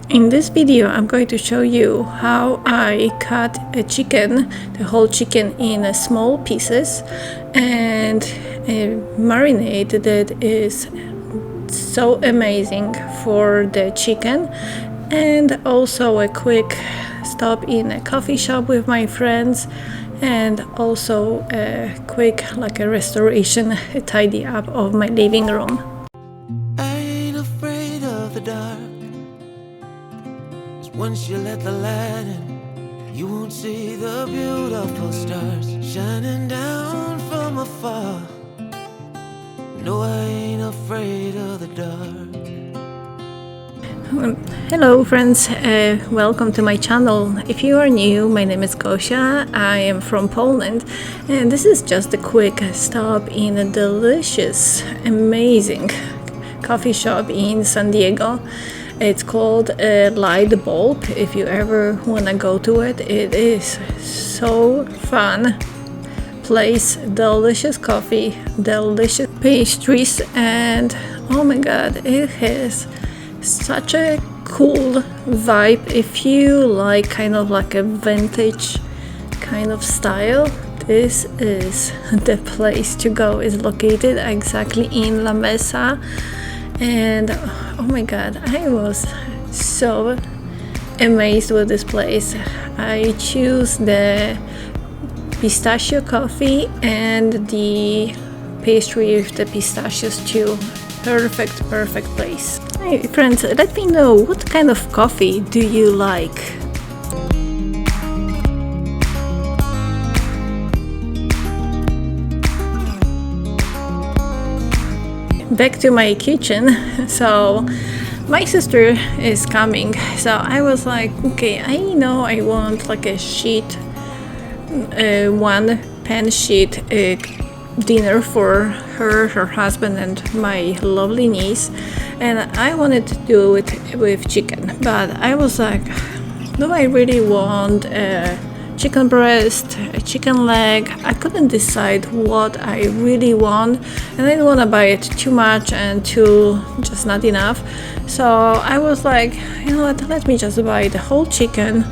In this video, I'm going to show you how I cut a chicken, the whole chicken, in small pieces, and a marinade that is so amazing for the chicken, and also a quick stop in a coffee shop with my friends, and also a quick a restoration, a tidy up of my living room. I ain't afraid of the dark. Once you let the light in, you won't see the beautiful stars shining down from afar. No, I ain't afraid of the dark. Hello friends, welcome to my channel. If you are new, my name is Gosia. I am from Poland, and this is just a quick stop in a delicious, amazing coffee shop in San Diego. It's called Light Bulb. If you ever want to go to it, it is so fun place, delicious coffee, delicious pastries, and oh my god, it has such a cool vibe. If you like kind of like a vintage kind of style, this is the place to go. It's located exactly in La Mesa, and oh my god, I was so amazed with this place. I choose the pistachio coffee and the pastry with the pistachios too. Perfect place. Hey friends, let me know what kind of coffee do you like. Back to my kitchen. So my sister is coming, so I was like, okay, I know I want like a sheet, one pan sheet dinner for her husband, and my lovely niece, and I wanted to do it with chicken, but I was like, do I really want a chicken breast, a chicken leg? I couldn't decide what I really want, and I didn't want to buy it too much and too just not enough. So I was like, you know what, let me just buy the whole chicken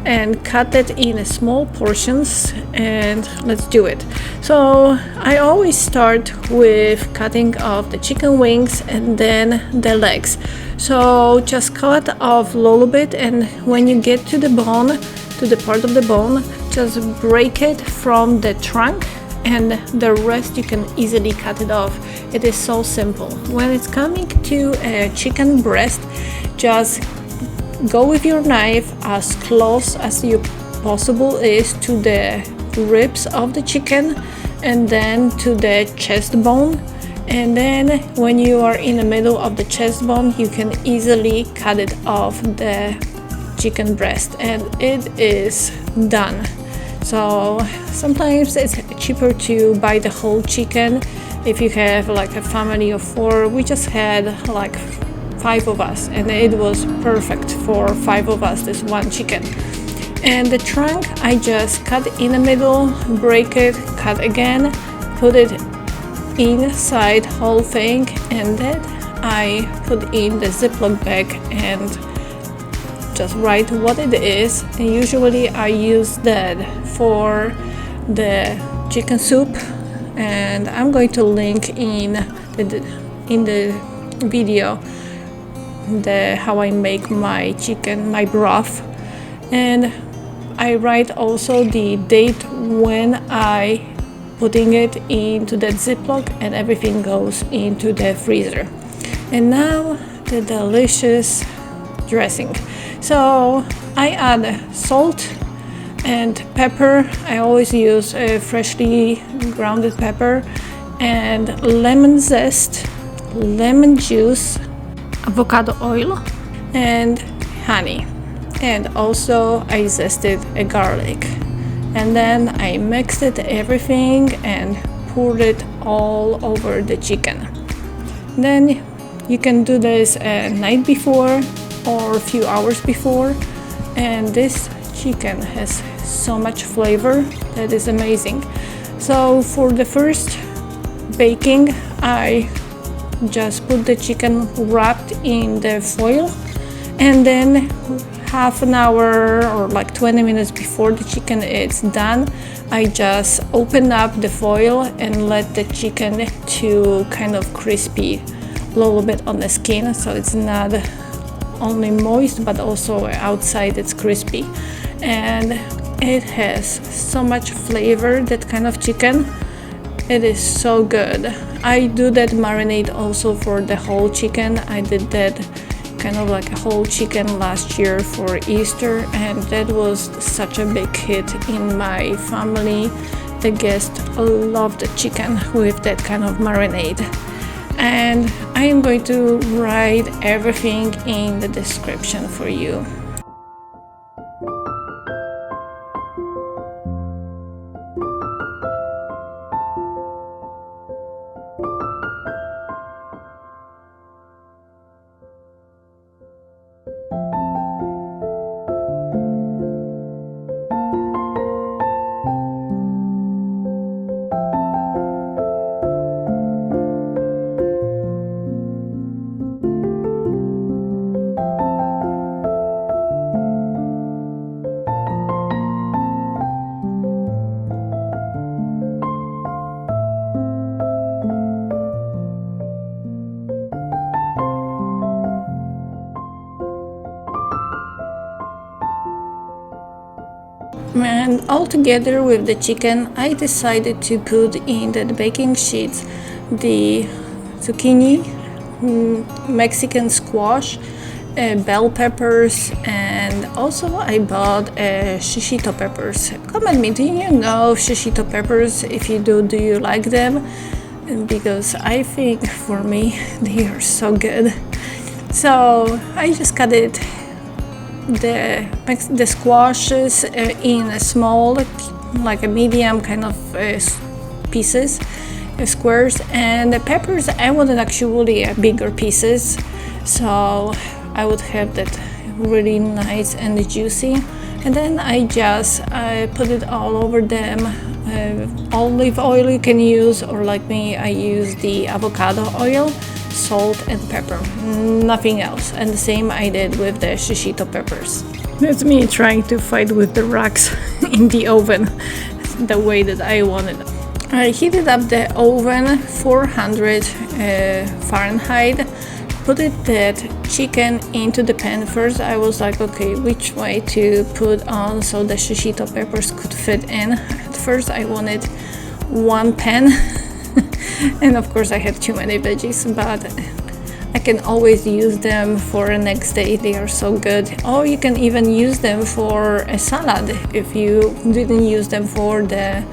and cut it in small portions, and let's do it. So I always start with cutting off the chicken wings and then the legs. So just cut off a little bit, and when you get to the bone, to the part of the bone, just break it from the trunk, and the rest you can easily cut it off. It is so simple. When it's coming to a chicken breast, just go with your knife as close as you possible is to the ribs of the chicken, and then to the chest bone, and then when you are in the middle of the chest bone, you can easily cut it off the chicken breast, and it is done. So sometimes it's cheaper to buy the whole chicken. If you have like a family of 4, we just had like 5 of us, and it was perfect for 5 of us, this one chicken. And the trunk, I just cut in the middle, break it, cut again, put it inside whole thing, and then I put in the Ziploc bag and just write what it is. And usually I use that for the chicken soup, and I'm going to link in the video how I make my chicken, my broth, and I write also the date when I putting it into that Ziploc, and everything goes into the freezer. And now the delicious dressing. So I add salt and pepper. I always use freshly grounded pepper, and lemon zest, lemon juice, avocado oil, and honey. And also I zested a garlic, and then I mixed it everything and poured it all over the chicken. Then you can do this a night before or a few hours before, and this chicken has so much flavor that is amazing. So for the first baking, I just put the chicken wrapped in the foil, And then half an hour or like 20 minutes before the chicken is done, I just open up the foil and let the chicken to kind of crispy a little bit on the skin, so it's not only moist but also outside it's crispy. And it has so much flavor, that kind of chicken. It is so good. I do that marinade also for the whole chicken. I did that kind of like a whole chicken last year for Easter, and that was such a big hit in my family. The guests love the chicken with that kind of marinade. And I am going to write everything in the description for you. And all together with the chicken, I decided to put in the baking sheets the zucchini, Mexican squash, bell peppers, and also I bought shishito peppers. Comment me, do you know shishito peppers? If you do you like them? Because I think for me they are so good. So I just cut it, the squashes in a small, like a medium kind of pieces, squares, and the peppers I wanted actually bigger pieces, so I would have that really nice and juicy. And then I just put it all over them. Olive oil you can use, or like me, I use the avocado oil, salt and pepper, nothing else. And the same I did with the shishito peppers. That's me trying to fight with the rocks in the oven the way that I wanted. I heated up the oven 400 Fahrenheit, put that chicken into the pan. First I was like, okay, which way to put on so the shishito peppers could fit in. At first I wanted one pan and of course I had too many veggies, but I can always use them for the next day. They are so good. Or you can even use them for a salad. If you didn't use them for the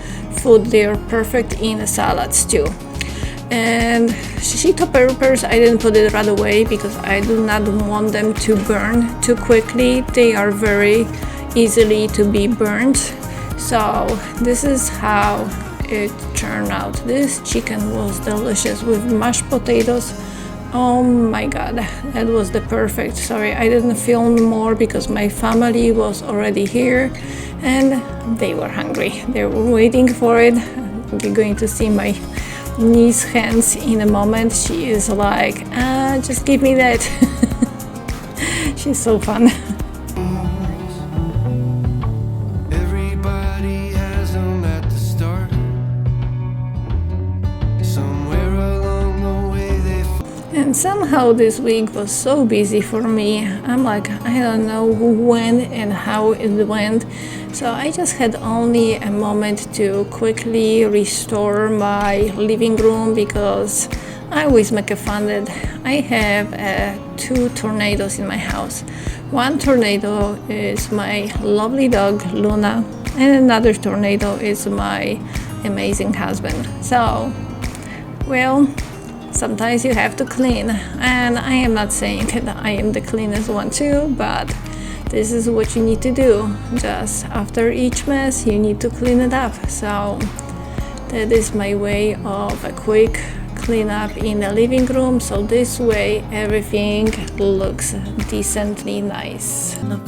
food, they are perfect in salads too. And shishito peppers, I didn't put it right away because I do not want them to burn too quickly. They are very easily to be burned. So this is how it turned out. This chicken was delicious with mashed potatoes. Oh my god, that was the perfect. Sorry, I didn't film more because my family was already here and they were hungry. They were waiting for it. You're going to see my niece's hands in a moment. She is like, just give me that. She's so fun. Everybody has them at the start. Somewhere along the way they And somehow this week was so busy for me. I'm like, I don't know when and how it went. So I just had only a moment to quickly restore my living room because I always make a fun that I have 2 tornadoes in my house. One tornado is my lovely dog Luna, and another tornado is my amazing husband. So, well, sometimes you have to clean, and I am not saying that I am the cleanest one too, but this is what you need to do. Just after each mess, you need to clean it up. So that is my way of a quick cleanup in the living room. So this way, everything looks decently nice. I'm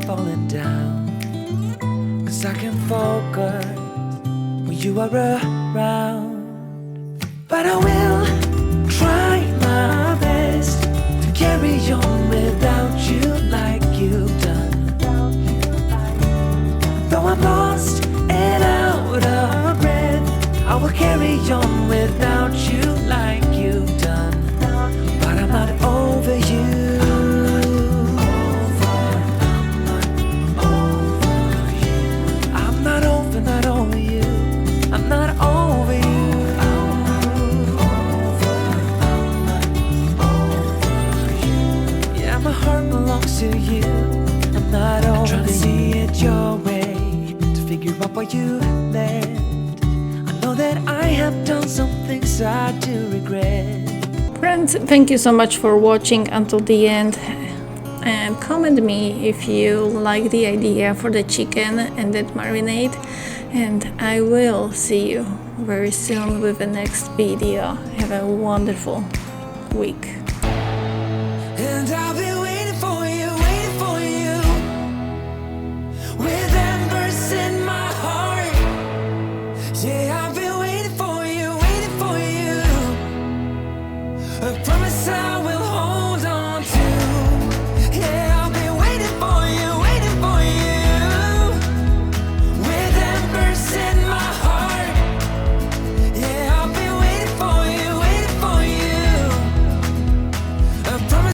falling down. 'Cause I can focus when you are around. But I will try my best to carry on without you. you. I'm not only trying to see it your way, to figure out why you left. I know that I have done some things I do regret. Friends, thank you so much for watching until the end, and comment me if you like the idea for the chicken and that marinade, and I will see you very soon with the next video. Have a wonderful week. And I'll be